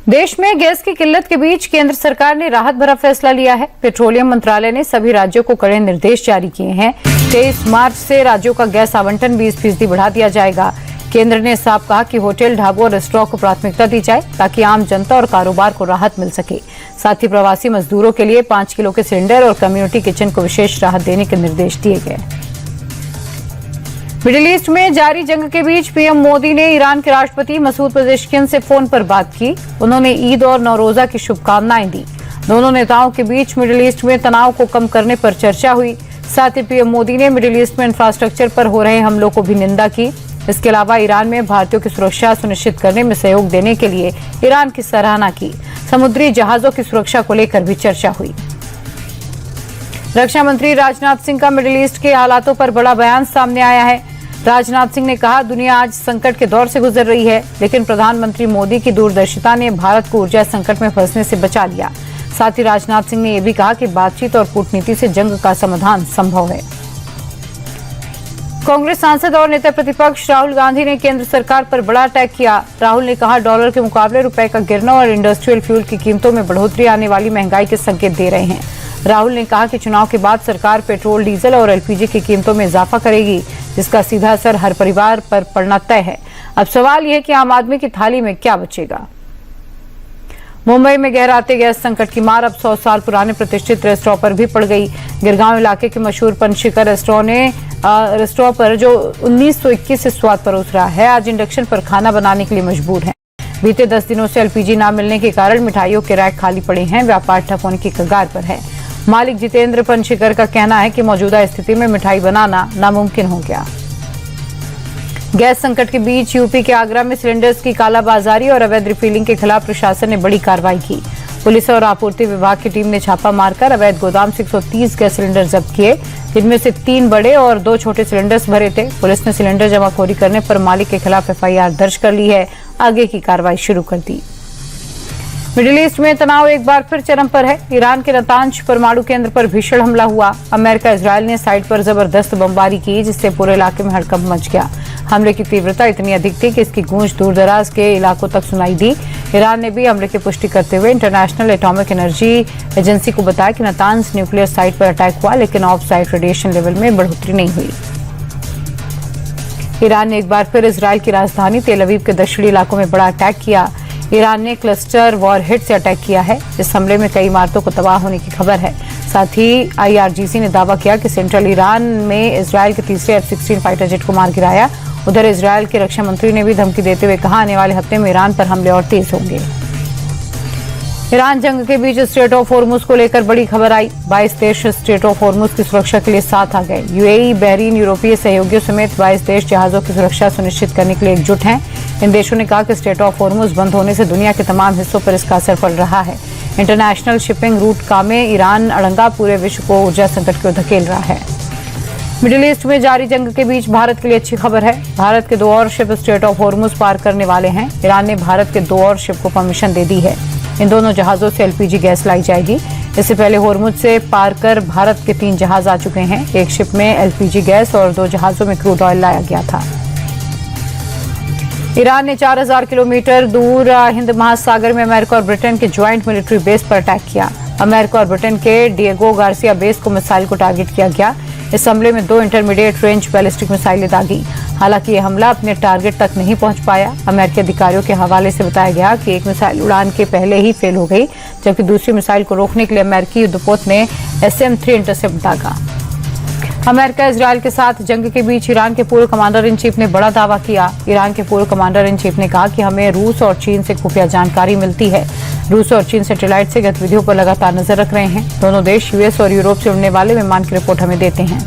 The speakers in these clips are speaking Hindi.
देश में गैस की किल्लत के बीच केंद्र सरकार ने राहत भरा फैसला लिया है। पेट्रोलियम मंत्रालय ने सभी राज्यों को कड़े निर्देश जारी किए हैं। 23 मार्च से राज्यों का गैस आवंटन 20% बढ़ा दिया जाएगा। केंद्र ने साफ कहा कि होटल, ढाबों और रेस्टोरेंट को प्राथमिकता दी जाए ताकि आम जनता और कारोबार को राहत मिल सके। साथ ही प्रवासी मजदूरों के लिए 5 किलो के सिलेंडर और कम्युनिटी किचन को विशेष राहत देने के निर्देश दिए गए। मिडिल ईस्ट में जारी जंग के बीच पीएम मोदी ने ईरान के राष्ट्रपति मसूद पेजेश्कियान से फोन पर बात की। उन्होंने ईद और नौरोजा की शुभकामनाएं दी। दोनों नेताओं के बीच मिडिल ईस्ट में तनाव को कम करने पर चर्चा हुई। साथ ही पीएम मोदी ने मिडिल ईस्ट में इंफ्रास्ट्रक्चर पर हो रहे हमलों को भी निंदा की। इसके अलावा ईरान में भारतीयों की सुरक्षा सुनिश्चित करने में सहयोग देने के लिए ईरान की सराहना की। समुद्री जहाजों की सुरक्षा को लेकर भी चर्चा हुई। रक्षा मंत्री राजनाथ सिंह का मिडिल ईस्ट के हालातों पर बड़ा बयान सामने आया है। राजनाथ सिंह ने कहा, दुनिया आज संकट के दौर से गुजर रही है, लेकिन प्रधानमंत्री मोदी की दूरदर्शिता ने भारत को ऊर्जा संकट में फंसने से बचा लिया। साथ ही राजनाथ सिंह ने यह भी कहा कि बातचीत और कूटनीति से जंग का समाधान संभव है। कांग्रेस सांसद और नेता प्रतिपक्ष राहुल गांधी ने केंद्र सरकार पर बड़ा अटैक किया। राहुल ने कहा, डॉलर के मुकाबले रुपए का गिरना और इंडस्ट्रियल फ्यूल की कीमतों में बढ़ोतरी आने वाली महंगाई के संकेत दे रहे हैं। राहुल ने कहा कि चुनाव के बाद सरकार पेट्रोल, डीजल और एलपीजी की कीमतों में इजाफा करेगी, जिसका सीधा असर हर परिवार पर पड़ना तय है। अब सवाल यह है कि आम आदमी की थाली में क्या बचेगा। मुंबई में गहराते गैस संकट की मार अब 100 साल पुराने प्रतिष्ठित रेस्टोरेंट पर भी पड़ गई। गिरगांव इलाके के मशहूर पंचशिखर रेस्टोरेंट पर जो 1921 से स्वाद परोस रहा है, आज इंडक्शन पर खाना बनाने के लिए मजबूर है। बीते 10 दिनों से एलपीजी न मिलने के कारण मिठाइयों के रैक खाली पड़े हैं। व्यापार ठप होने की कगार पर है। मालिक जितेंद्र पंचशिखर का कहना है कि मौजूदा स्थिति में मिठाई बनाना नामुमकिन हो गया। गैस संकट के बीच यूपी के आगरा में सिलेंडर्स की कालाबाजारी और अवैध रिफिलिंग के खिलाफ प्रशासन ने बड़ी कार्रवाई की। पुलिस और आपूर्ति विभाग की टीम ने छापा मारकर अवैध गोदाम से 130 गैस सिलेंडर जब्त किए, जिनमें से 3 बड़े और 2 छोटे सिलेंडर्स भरे थे। पुलिस ने सिलेंडर जमाखोरी करने पर मालिक के खिलाफ एफआईआर दर्ज कर ली है। आगे की कार्रवाई शुरू कर दी। मिडिल ईस्ट में तनाव एक बार फिर चरम पर है। ईरान के नातांज परमाणु केंद्र पर भीषण हमला हुआ। अमेरिका इजरायल ने साइट पर जबरदस्त बमबारी की, जिससे पूरे इलाके में हड़कंप मच गया। हमले की तीव्रता इतनी अधिक थी कि इसकी गूंज दूरदराज के इलाकों तक सुनाई दी। ईरान ने भी हमले की पुष्टि करते हुए इंटरनेशनल एटॉमिक एनर्जी एजेंसी को बताया कि नातांज न्यूक्लियर साइट पर अटैक हुआ, लेकिन ऑफ साइट रेडिएशन लेवल में बढ़ोतरी नहीं हुई। ईरान ने एक बार फिर इजरायल की राजधानी तेल अवीव के दक्षिणी इलाकों में बड़ा अटैक किया। ईरान ने क्लस्टर वॉरहेड से अटैक किया है। इस हमले में कई इमारतों को तबाह होने की खबर है। साथ ही आईआरजीसी ने दावा किया कि सेंट्रल ईरान में इजरायल के तीसरे F-16 फाइटर जेट को मार गिराया। उधर इजरायल के रक्षा मंत्री ने भी धमकी देते हुए कहा, आने वाले हफ्ते में ईरान पर हमले और तेज होंगे। ईरान जंग के बीच स्ट्रेट ऑफ होर्मुज को लेकर बड़ी खबर आई। 22 देश स्ट्रेट ऑफ होर्मुज की सुरक्षा के लिए साथ आ गए। यूएई, बहरीन, यूरोपीय सहयोगियों समेत 22 देश जहाजों की सुरक्षा सुनिश्चित करने के लिए एकजुट हैं। इन देशों ने कहा कि स्ट्रेट ऑफ होर्मुज बंद होने से दुनिया के तमाम हिस्सों पर इसका असर पड़ रहा है। इंटरनेशनल शिपिंग रूट कामे ईरान अड़ंगा पूरे विश्व को ऊर्जा संकट को धकेल रहा है। मिडिल ईस्ट में जारी जंग के बीच भारत के लिए अच्छी खबर है। भारत के 2 और शिप स्ट्रेट ऑफ होर्मुज पार करने वाले हैं। ईरान ने भारत के 2 और शिप को परमिशन दे दी है। इन दोनों जहाजों से एलपीजी गैस लाई जाएगी। इससे पहले होर्मुज से पार कर भारत के 3 जहाज आ चुके हैं। एक शिप में एलपीजी गैस और 2 जहाजों में क्रूड ऑयल लाया गया था। ईरान ने 4000 किलोमीटर दूर हिंद महासागर में अमेरिका और ब्रिटेन के ज्वाइंट मिलिट्री बेस पर अटैक किया। अमेरिका और ब्रिटेन के डिएगो गार्सिया बेस को मिसाइल को टारगेट किया गया। इस हमले में 2 इंटरमीडिएट रेंज बैलिस्टिक मिसाइलें दागी। हालांकि यह हमला अपने टारगेट तक नहीं पहुंच पाया। अमेरिकी अधिकारियों के हवाले से बताया गया कि एक मिसाइल उड़ान के पहले ही फेल हो गई, जबकि दूसरी मिसाइल को रोकने के लिए अमेरिकी युद्धपोत ने SM-3 इंटरसेप्ट दागा। अमेरिका इजरायल के साथ जंग के बीच ईरान के पूर्व कमांडर इन चीफ ने बड़ा दावा किया। ईरान के पूर्व कमांडर इन चीफ ने कहा कि हमें रूस और चीन से खुफिया जानकारी मिलती है। रूस और चीन सैटेलाइट से गतिविधियों पर लगातार नजर रख रहे हैं। दोनों देश यूएस और यूरोप से उड़ने वाले विमान की रिपोर्ट हमें देते हैं।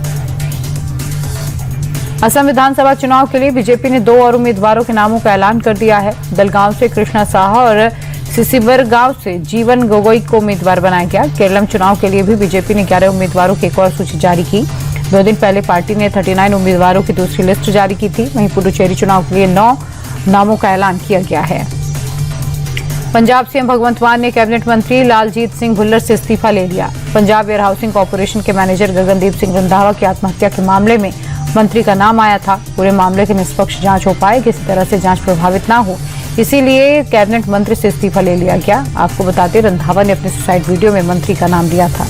असम विधानसभा चुनाव के लिए बीजेपी ने 2 और उम्मीदवारों के नामों का ऐलान कर दिया है। दलगांव से कृष्णा साहा और सिसिबर गांव से जीवन गोगोई को उम्मीदवार बनाया गया। केरलम चुनाव के लिए भी बीजेपी ने 11 उम्मीदवारों की एक और सूची जारी की। 2 दिन पहले पार्टी ने 39 उम्मीदवारों की दूसरी लिस्ट जारी की थी। वहीं पुडुचेरी चुनाव के लिए 9 नामों का ऐलान किया गया है। पंजाब सीएम भगवंत मान ने कैबिनेट मंत्री लालजीत सिंह भुल्लर से इस्तीफा ले लिया। पंजाब एयर हाउसिंग कॉर्पोरेशन के मैनेजर गगनदीप सिंह रंधावा की आत्महत्या के मामले में मंत्री का नाम आया था। पूरे मामले की निष्पक्ष जांच हो पाए, किसी तरह से जांच प्रभावित न हो, इसीलिए कैबिनेट मंत्री से इस्तीफा ले लिया गया। आपको बता दें, रंधावा ने अपने सुसाइड वीडियो में मंत्री का नाम लिया था।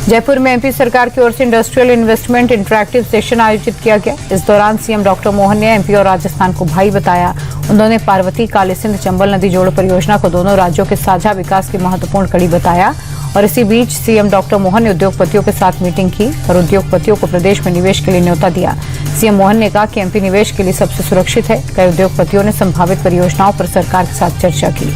जयपुर में एमपी सरकार की ओर से इंडस्ट्रियल इन्वेस्टमेंट इंटरैक्टिव सेशन आयोजित किया गया। इस दौरान सीएम डॉक्टर मोहन ने एमपी और राजस्थान को भाई बताया। उन्होंने पार्वती कालीसिंध चंबल नदी जोड़ परियोजना को दोनों राज्यों के साझा विकास की महत्वपूर्ण कड़ी बताया। और इसी बीच सीएम डॉक्टर मोहन ने उद्योगपतियों के साथ मीटिंग की और उद्योगपतियों को प्रदेश में निवेश के लिए न्योता दिया। सीएम मोहन ने कहा कि एमपी निवेश के लिए सबसे सुरक्षित है। कई उद्योगपतियों ने संभावित परियोजनाओं पर सरकार के साथ चर्चा की।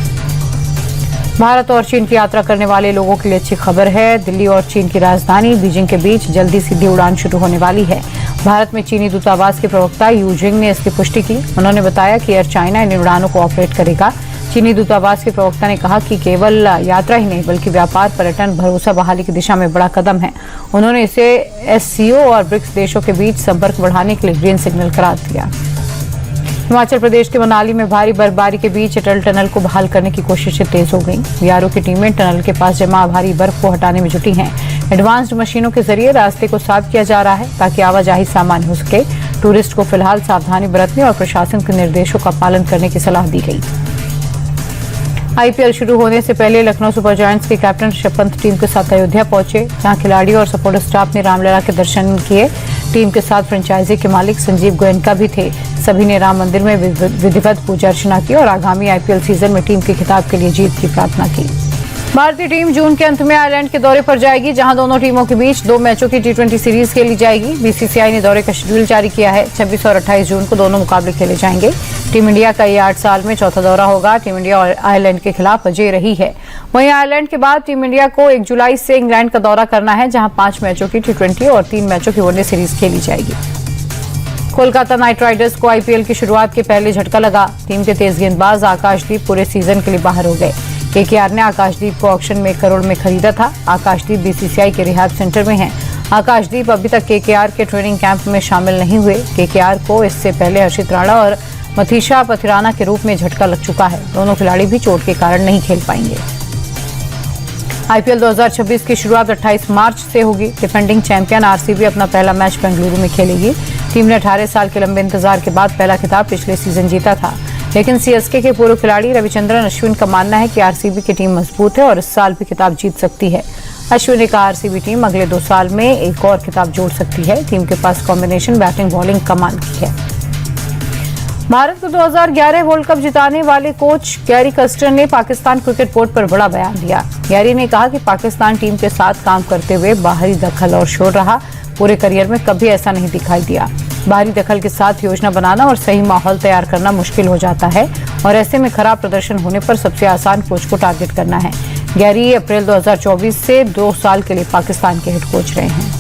भारत और चीन की यात्रा करने वाले लोगों के लिए अच्छी खबर है। दिल्ली और चीन की राजधानी बीजिंग के बीच जल्दी सीधी उड़ान शुरू होने वाली है। भारत में चीनी दूतावास के प्रवक्ता यू जिंग ने इसकी पुष्टि की। उन्होंने बताया कि एयर चाइना इन उड़ानों को ऑपरेट करेगा। चीनी दूतावास के प्रवक्ता ने कहा कि केवल यात्रा ही नहीं बल्कि व्यापार, पर्यटन, भरोसा बहाली की दिशा में बड़ा कदम है। उन्होंने इसे एससीओ और ब्रिक्स देशों के बीच संपर्क बढ़ाने के लिए ग्रीन सिग्नल करार दिया। हिमाचल प्रदेश के मनाली में भारी बर्फबारी के बीच अटल टनल को बहाल करने की कोशिशें तेज हो गई। बीआरओ की टीमें टनल के पास जमा भारी बर्फ को हटाने में जुटी हैं। एडवांस्ड मशीनों के जरिए रास्ते को साफ किया जा रहा है ताकि आवाजाही सामान्य हो सके। टूरिस्ट को फिलहाल सावधानी बरतने और प्रशासन के निर्देशों का पालन करने की सलाह दी गई। आईपीएल शुरू होने से पहले लखनऊ सुपर जायंट्स के कैप्टन ऋषभ पंत टीम के साथ अयोध्या पहुंचे, जहां खिलाड़ियों और सपोर्ट स्टाफ ने रामलला के दर्शन किए। टीम के साथ फ्रेंचाइजी के मालिक संजीव गोयनका भी थे। सभी ने राम मंदिर में विधिवत पूजा अर्चना की और आगामी आईपीएल सीजन में टीम के खिताब के लिए जीत की प्रार्थना की। भारतीय टीम जून के अंत में आयरलैंड के दौरे पर जाएगी, जहां दोनों टीमों के बीच 2 मैचों की टी20 सीरीज खेली जाएगी। बीसीसीआई ने दौरे का शेड्यूल जारी किया है। 26 और 28 जून को दोनों मुकाबले खेले जाएंगे। टीम इंडिया का ये 8 साल में चौथा दौरा होगा। टीम इंडिया और आयरलैंड के खिलाफ अजेय रही है। वहीं आयरलैंड के बाद टीम इंडिया को 1 जुलाई से इंग्लैंड का दौरा करना है, जहां 5 मैचों की टी20 और 3 मैचों की वनडे सीरीज खेली जाएगी। कोलकाता नाइट राइडर्स को आईपीएल की शुरुआत के पहले झटका लगा। टीम के तेज गेंदबाज आकाशदीप पूरे सीजन के लिए बाहर हो गए। केकेआर ने आकाशदीप को ऑक्शन में 1 करोड़ में खरीदा था। आकाशदीप बीसीसीआई के रिहाब सेंटर में हैं। आकाशदीप अभी तक केकेआर के ट्रेनिंग कैंप में शामिल नहीं हुए। केकेआर को इससे पहले हर्षित राणा और मथीशा पथिराना के रूप में झटका लग चुका है। दोनों खिलाड़ी भी चोट के कारण नहीं खेल पाएंगे। आईपीएल 2026 की शुरुआत 28 मार्च से होगी। डिफेंडिंग चैंपियन आरसीबी अपना पहला मैच बेंगलुरु में खेलेगी। टीम ने 18 साल के लंबे इंतजार के बाद पहला खिताब पिछले सीजन जीता था, लेकिन सीएसके के पूर्व खिलाड़ी रविचंद्रन अश्विन का मानना है कि आरसीबी की टीम मजबूत है और इस साल भी खिताब जीत सकती है। अश्विन ने कहा, आरसीबी टीम अगले 2 साल में एक और खिताब जोड़ सकती है। टीम के पास कॉम्बिनेशन बैटिंग बॉलिंग कमाल की है। भारत को 2011 वर्ल्ड कप जिताने वाले कोच गैरी कस्टर ने पाकिस्तान क्रिकेट बोर्ड पर बड़ा बयान दिया। गैरी ने कहा कि पाकिस्तान टीम के साथ काम करते हुए बाहरी दखल और शोर रहा। पूरे करियर में कभी ऐसा नहीं दिखाई दिया। बाहरी दखल के साथ योजना बनाना और सही माहौल तैयार करना मुश्किल हो जाता है और ऐसे में खराब प्रदर्शन होने पर सबसे आसान कोच को टारगेट करना है। गैरी अप्रैल 2024 से 2 साल के लिए पाकिस्तान के हेड कोच रहे हैं।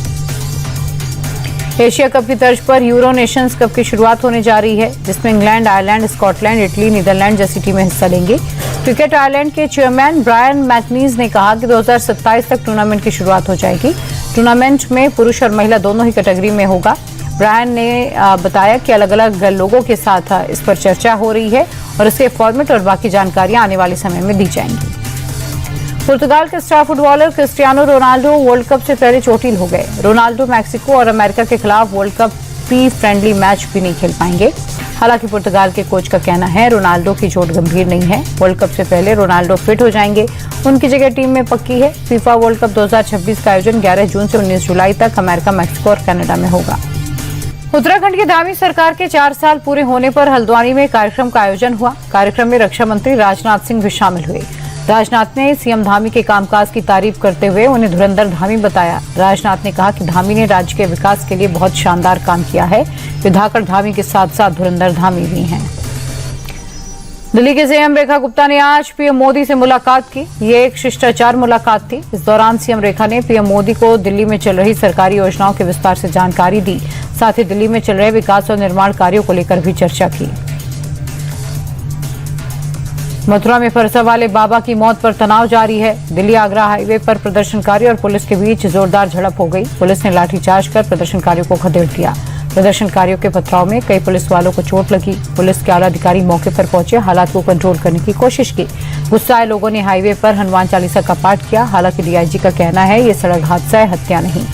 एशिया कप की तर्ज पर यूरो नेशंस कप की शुरुआत होने जा रही है, जिसमें England, Ireland, Scotland, Italy, Netherlands जैसी टीमें हिस्सा लेंगी। क्रिकेट आयरलैंड के चेयरमैन ब्रायन मैकनीज ने कहा कि 2027 तक टूर्नामेंट की शुरुआत हो जाएगी। टूर्नामेंट में पुरुष और महिला दोनों ही कैटेगरी में होगा। ब्रायन ने बताया कि अलग अलग लोगों के साथ इस पर चर्चा हो रही है और इसके फॉर्मेट और बाकी जानकारियां आने वाले समय में दी जाएंगी। पुर्तगाल के star footballer Cristiano Ronaldo world cup से पहले चोटिल हो गए। रोनाल्डो मैक्सिको और अमेरिका के खिलाफ world cup pre friendly match भी नहीं खेल पाएंगे। हालांकि पुर्तगाल के कोच का कहना है रोनाल्डो की चोट गंभीर नहीं है। वर्ल्ड कप से पहले रोनाल्डो फिट हो जाएंगे। उनकी जगह टीम में पक्की है। फीफा वर्ल्ड कप 2026 का आयोजन 11 जून से 19 जुलाई तक अमेरिका, मैक्सिको और कनाडा में होगा। उत्तराखंड की धामी सरकार के 4 साल पूरे होने पर हल्द्वानी में कार्यक्रम का आयोजन हुआ। कार्यक्रम में रक्षा मंत्री राजनाथ सिंह भी शामिल हुए। राजनाथ ने सीएम धामी के कामकाज की तारीफ करते हुए उन्हें धुरंधर धामी बताया। राजनाथ ने कहा कि धामी ने राज्य के विकास के लिए बहुत शानदार काम किया है। विधाकर धामी के साथ साथ धुरंधर धामी भी हैं। दिल्ली के सीएम रेखा गुप्ता ने आज पीएम मोदी से मुलाकात की। ये एक शिष्टाचार मुलाकात थी। इस दौरान सीएम रेखा ने पीएम मोदी को दिल्ली में चल रही सरकारी योजनाओं के विस्तार से जानकारी दी। साथ ही दिल्ली में चल रहे विकास और निर्माण कार्यों को लेकर भी चर्चा की। मथुरा में फरसा वाले बाबा की मौत पर तनाव जारी है। दिल्ली आगरा हाईवे पर प्रदर्शनकारी और पुलिस के बीच जोरदार झड़प हो गई। पुलिस ने लाठीचार्ज कर प्रदर्शनकारियों को खदेड़ दिया। प्रदर्शनकारियों के पथराव में कई पुलिस वालों को चोट लगी। पुलिस के आला अधिकारी मौके पर पहुंचे, हालात को कंट्रोल करने की कोशिश की। गुस्साए लोगों ने हाईवे पर हनुमान चालीसा का पाठ किया। हालांकि डीआईजी का कहना है ये सड़क हादसा है, हत्या नहीं।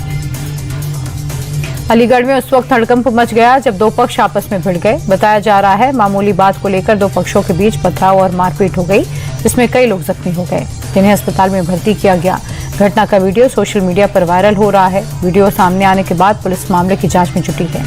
अलीगढ़ में उस वक्त हड़कंप मच गया जब दो पक्ष आपस में भिड़ गए। बताया जा रहा है मामूली बात को लेकर दो पक्षों के बीच पथराव और मारपीट हो गई, जिसमें कई लोग जख्मी हो गए, जिन्हें अस्पताल में भर्ती किया गया। घटना का वीडियो सोशल मीडिया पर वायरल हो रहा है। वीडियो सामने आने के बाद पुलिस मामले की जांच में जुटी है।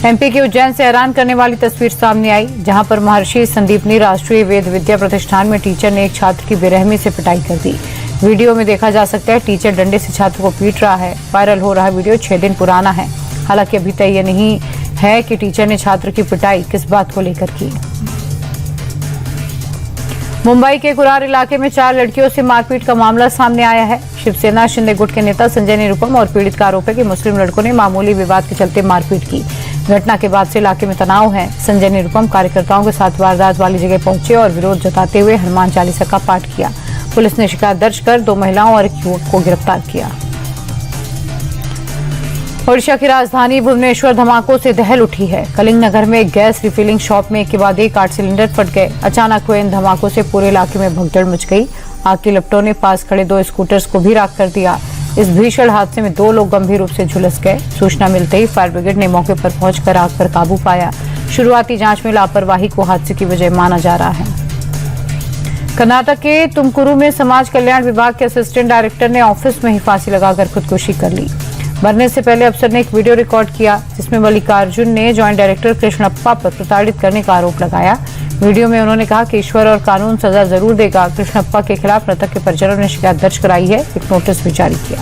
एमपी के उज्जैन से हैरान करने वाली तस्वीर सामने आई, जहां पर महर्षि संदीपनी राष्ट्रीय वेद विद्या प्रतिष्ठान में टीचर ने एक छात्र की बेरहमी से पिटाई कर दी। वीडियो में देखा जा सकता है टीचर डंडे से छात्र को पीट रहा है। वायरल हो रहा वीडियो 6 दिन पुराना है। हालांकि अभी तक ये नहीं है कि टीचर ने छात्र की पिटाई किस बात को लेकर की। मुंबई के कुरार इलाके में 4 लड़कियों से मारपीट का मामला सामने आया है। शिवसेना शिंदे गुट के नेता संजय निरुपम और पीड़ित का आरोप है कि मुस्लिम लड़कों ने मामूली विवाद के चलते मारपीट की। घटना के बाद से इलाके में तनाव है। संजय निरुपम कार्यकर्ताओं के साथ वारदात वाली जगह पहुंचे और विरोध जताते हुए हनुमान चालीसा का पाठ किया। पुलिस ने शिकायत दर्ज कर 2 महिलाओं और एक युवक को गिरफ्तार किया। ओडिशा की राजधानी भुवनेश्वर धमाकों से दहल उठी है। कलिंग नगर में एक गैस रिफिलिंग शॉप में एक के बाद एक 8 सिलेंडर फट गए। अचानक हुए इन धमाकों से पूरे इलाके में भगदड़ मच गई। आग की लपटों ने पास खड़े 2 स्कूटर्स को भी राख कर दिया। इस भीषण हादसे में 2 लोग गंभीर रूप से झुलस गए। सूचना मिलते ही फायर ब्रिगेड ने मौके पर पहुंचकर आग पर काबू पाया। शुरुआती जांच में लापरवाही को हादसे की वजह माना जा रहा है। कर्नाटक के तुमकुरू में समाज कल्याण विभाग के असिस्टेंट डायरेक्टर ने ऑफिस में ही फांसी लगाकर खुदकुशी कर ली। मरने से पहले अफसर ने एक वीडियो रिकॉर्ड किया, जिसमें मल्लिकार्जुन ने जॉइंट डायरेक्टर कृष्णप्पा पर प्रताड़ित करने का आरोप लगाया। वीडियो में उन्होंने कहा कि ईश्वर और कानून सजा जरूर देगा। कृष्णप्पा के खिलाफ मृतक के परिजनों ने शिकायत दर्ज कराई है, एक नोटिस भी जारी किया।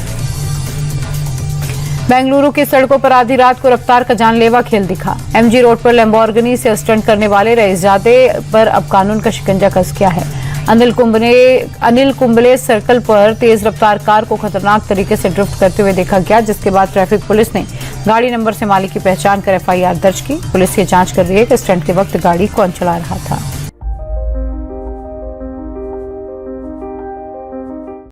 बेंगलुरु की सड़कों पर आधी रात को रफ्तार का जानलेवा खेल दिखा। एमजी रोड पर लैम्बोर्गिनी से स्टंट करने वाले रईसजादे पर अब कानून का शिकंजा कस गया है। अनिल कुंबले सर्कल पर तेज रफ्तार कार को खतरनाक तरीके से ड्रिफ्ट करते हुए देखा गया, जिसके बाद ट्रैफिक पुलिस ने गाड़ी नंबर से मालिक की पहचान कर एफआईआर दर्ज की। पुलिस ये जांच कर रही है कि स्टंट के वक्त गाड़ी कौन चला रहा था।